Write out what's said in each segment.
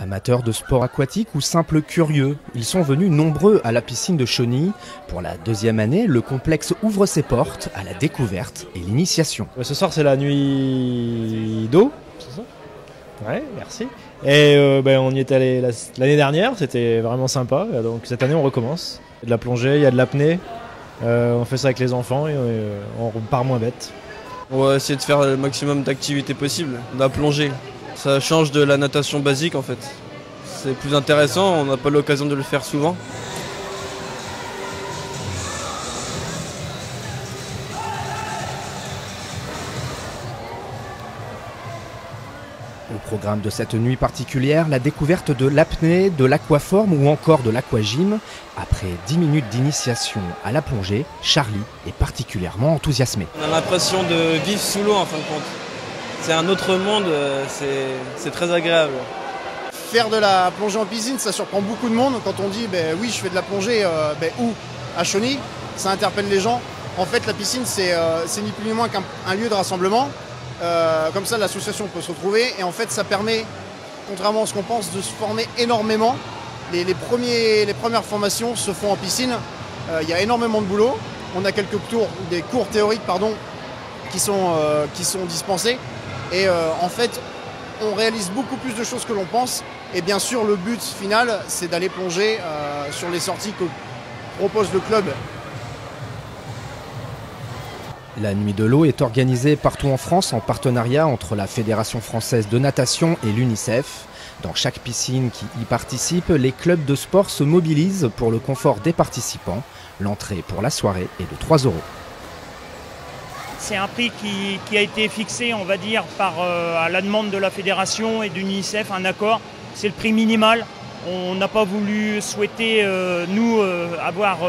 Amateurs de sport aquatique ou simples curieux, ils sont venus nombreux à la piscine de Chauny. Pour la deuxième année, le complexe ouvre ses portes à la découverte et l'initiation. Ce soir, c'est la nuit d'eau. C'est ça ? Ouais, merci. Et on y est allé l'année dernière, c'était vraiment sympa. Donc cette année, on recommence. Il y a de la plongée, il y a de l'apnée. On fait ça avec les enfants et on part moins bête. On va essayer de faire le maximum d'activités possibles. La plongée, ça change de la natation basique en fait. C'est plus intéressant, on n'a pas l'occasion de le faire souvent. Au programme de cette nuit particulière, la découverte de l'apnée, de l'aquaforme ou encore de l'aquagym. Après 10 minutes d'initiation à la plongée, Charlie est particulièrement enthousiasmé. On a l'impression de vivre sous l'eau en fin de compte. C'est un autre monde, c'est très agréable. Faire de la plongée en piscine, ça surprend beaucoup de monde. Quand on dit oui, je fais de la plongée, où ? À Chauny, ça interpelle les gens. En fait, la piscine, c'est ni plus ni moins qu'un lieu de rassemblement. Comme ça, l'association peut se retrouver et en fait, ça permet, contrairement à ce qu'on pense, de se former énormément. Les premières formations se font en piscine. Il y a énormément de boulot. On a des cours théoriques qui sont dispensés. Et en fait, on réalise beaucoup plus de choses que l'on pense. Et bien sûr, le but final, c'est d'aller plonger sur les sorties que propose le club. La nuit de l'eau est organisée partout en France en partenariat entre la Fédération française de natation et l'UNICEF. Dans chaque piscine qui y participe, les clubs de sport se mobilisent pour le confort des participants. L'entrée pour la soirée est de 3 €. C'est un prix qui a été fixé, on va dire, à la demande de la Fédération et de l'UNICEF, un accord. C'est le prix minimal. On n'a pas voulu souhaiter, avoir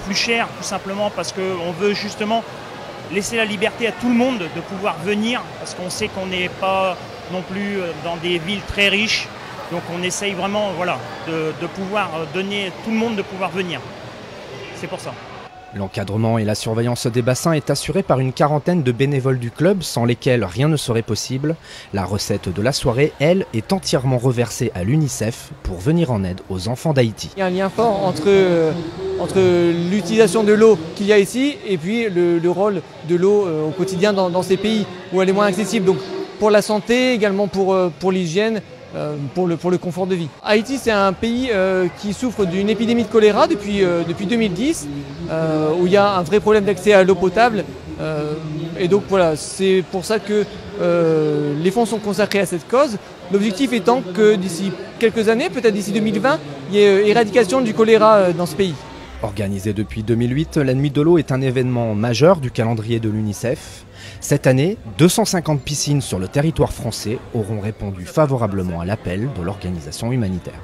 plus cher, tout simplement parce qu'on veut justement laisser la liberté à tout le monde de pouvoir venir, parce qu'on sait qu'on n'est pas non plus dans des villes très riches. Donc on essaye vraiment de pouvoir donner tout le monde de pouvoir venir. C'est pour ça. L'encadrement et la surveillance des bassins est assuré par une quarantaine de bénévoles du club, sans lesquels rien ne serait possible. La recette de la soirée, elle, est entièrement reversée à l'UNICEF pour venir en aide aux enfants d'Haïti. Il y a un lien fort entre l'utilisation de l'eau qu'il y a ici et puis le rôle de l'eau au quotidien dans ces pays où elle est moins accessible. Donc pour la santé, également pour l'hygiène, pour le confort de vie. Haïti, c'est un pays qui souffre d'une épidémie de choléra depuis 2010, où il y a un vrai problème d'accès à l'eau potable. Et donc voilà, c'est pour ça que les fonds sont consacrés à cette cause. L'objectif étant que d'ici quelques années, peut-être d'ici 2020, il y ait éradication du choléra dans ce pays. Organisée depuis 2008, la Nuit de l'eau est un événement majeur du calendrier de l'UNICEF. Cette année, 250 piscines sur le territoire français auront répondu favorablement à l'appel de l'organisation humanitaire.